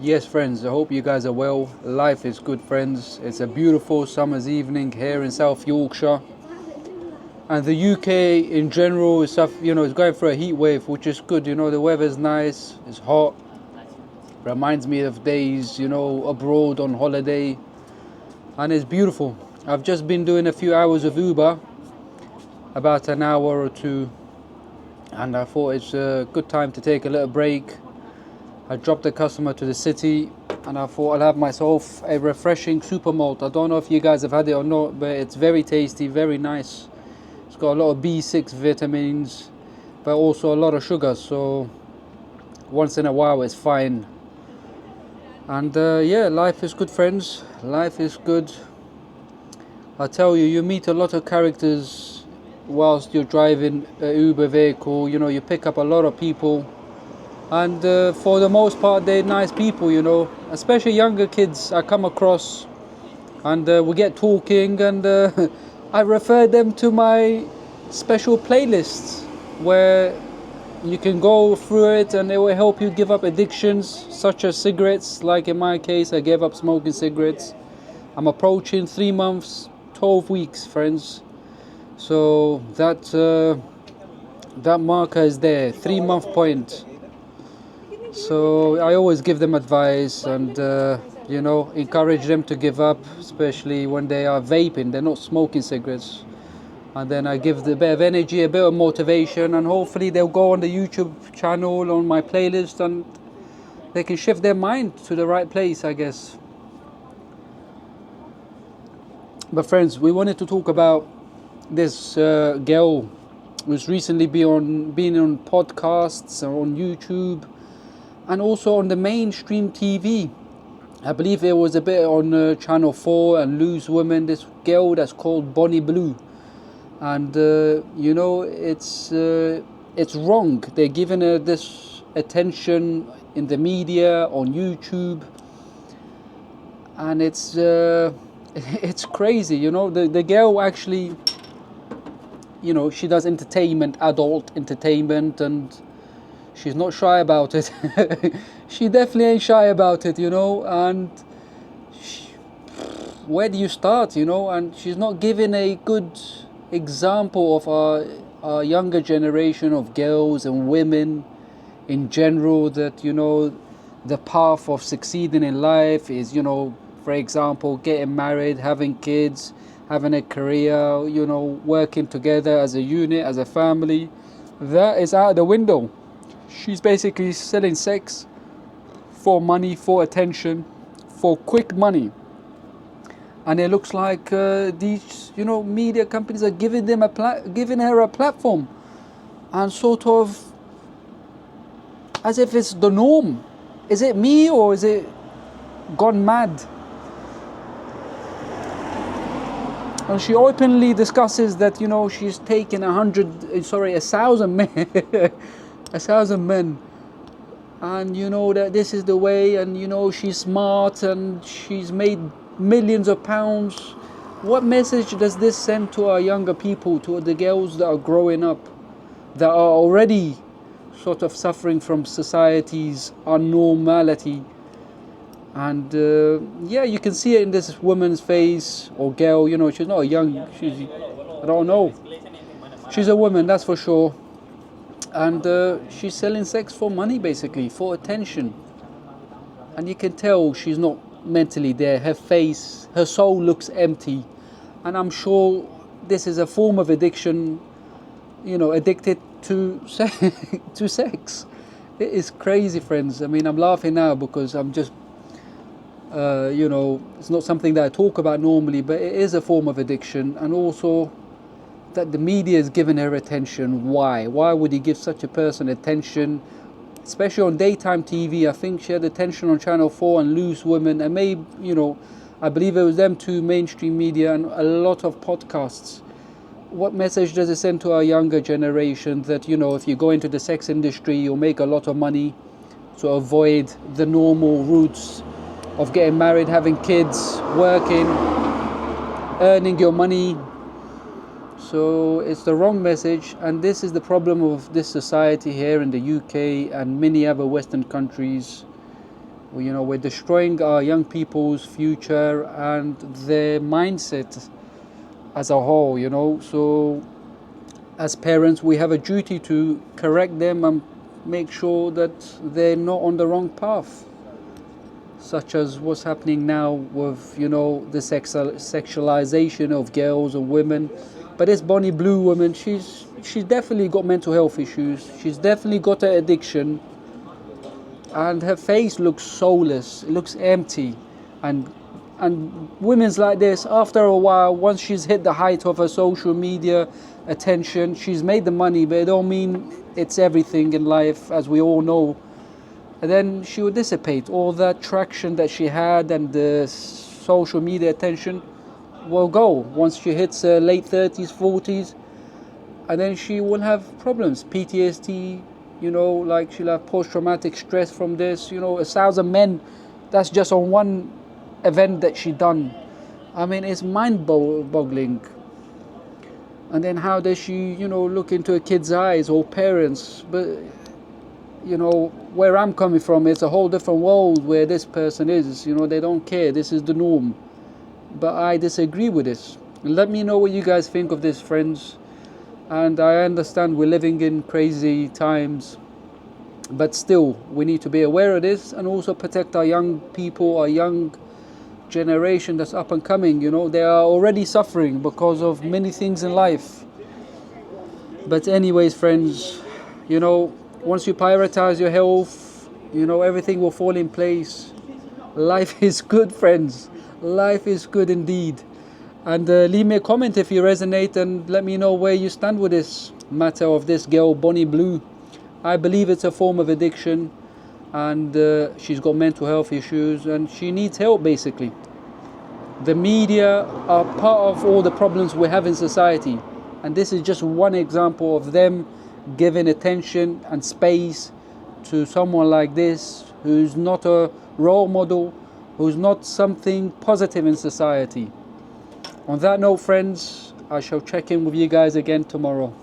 Yes, friends, I hope you guys are well. Life is good, friends. It's a beautiful summer's evening here in South Yorkshire. And the UK in general is going through a heat wave, which is good. The weather's nice, it's hot. Reminds me of days, abroad on holiday. And it's beautiful. I've just been doing a few hours of Uber, about an hour or two. And I thought it's a good time to take a little break. I dropped the customer to the city and I thought I'll have myself a refreshing super malt. I don't know if you guys have had it or not, but it's very tasty, very nice. It's got a lot of B6 vitamins, but also a lot of sugar, so once in a while it's fine. And life is good, friends. Life is good. I tell you, you meet a lot of characters whilst you're driving a Uber vehicle. You pick up a lot of people. And for the most part, they're nice people, especially younger kids I come across. And we get talking, and I refer them to my special playlists where you can go through it and it will help you give up addictions such as cigarettes. Like in my case, I gave up smoking cigarettes. I'm approaching 3 months, 12 weeks, friends. So that marker is there, 3-month point. So I always give them advice and encourage them to give up, especially when they are vaping, they're not smoking cigarettes. And then I give them a bit of energy, a bit of motivation, and hopefully they'll go on the YouTube channel, on my playlist, and they can shift their mind to the right place, I guess. But friends, we wanted to talk about this girl who's recently been on podcasts or on YouTube, and also on the mainstream TV. I believe it was a bit on Channel 4 and Loose Women, this girl that's called Bonnie Blue. And, it's wrong. They're giving her this attention in the media, on YouTube. And it's it's crazy, The girl actually, she does entertainment, adult entertainment, and she's not shy about it. She definitely ain't shy about it, and where do you start, and she's not giving a good example of our younger generation of girls and women in general, that, the path of succeeding in life is, for example, getting married, having kids, having a career, working together as a unit, as a family. That is out the window. She's basically selling sex for money, for attention, for quick money. And it looks like these, media companies are giving her a platform, and sort of as if it's the norm. Is it me, or is it gone mad? And she openly discusses that, she's taken 1,000 men, 1,000 men, and that this is the way, and she's smart and she's made millions of pounds. What message does this send to our younger people, to the girls that are growing up, that are already sort of suffering from society's unnormality? And you can see it in this woman's face, or girl. She's not I don't know. She's a woman, that's for sure. And she's selling sex for money, basically, for attention. And you can tell she's not mentally there. Her face, her soul looks empty. And I'm sure this is a form of addiction, addicted to sex. It is crazy, friends. I mean, I'm laughing now because I'm just, it's not something that I talk about normally, but it is a form of addiction. And also that the media is giving her attention. Why? Why would you give such a person attention? Especially on daytime TV. I think she had attention on Channel 4 and Loose Women, and maybe, I believe it was them two, mainstream media, and a lot of podcasts. What message does it send to our younger generation that, if you go into the sex industry, you'll make a lot of money, to avoid the normal routes of getting married, having kids, working, earning your money? So it's the wrong message, and this is the problem of this society here in the UK and many other Western countries. You know, we're destroying our young people's future and their mindset as a whole, you know. So as parents, we have a duty to correct them and make sure that they're not on the wrong path, such as what's happening now with, you know, the sexualization of girls and women. But this Bonnie Blue woman, she's definitely got mental health issues. She's definitely got an addiction, and her face looks soulless. It looks empty, and women's like this, after a while, once she's hit the height of her social media attention, she's made the money, but it don't mean it's everything in life, as we all know. And then she will dissipate. All that traction that she had and the social media attention will go once she hits her late 30s, 40s, and then she will have problems, PTSD, you know, like she'll have post-traumatic stress from this, you know, 1,000 men, that's just on one event that she done. I mean, it's mind-boggling. And then how does she, you know, look into a kid's eyes, or parents? But, you know, where I'm coming from, it's a whole different world where this person is, you know, they don't care, this is the norm. But I disagree with this. Let me know what you guys think of this, friends. And I understand we're living in crazy times, but still, we need to be aware of this and also protect our young people, our young generation that's up and coming. You know, they are already suffering because of many things in life. But anyways, friends, you know, once you prioritize your health, you know, everything will fall in place. Life is good, friends. Life is good indeed. And leave me a comment if you resonate, and let me know where you stand with this matter of this girl, Bonnie Blue. I believe it's a form of addiction, and she's got mental health issues, and she needs help, basically. The media are part of all the problems we have in society, and this is just one example of them giving attention and space to someone like this, who's not a role model, who's not something positive in society. On that note, friends, I shall check in with you guys again tomorrow.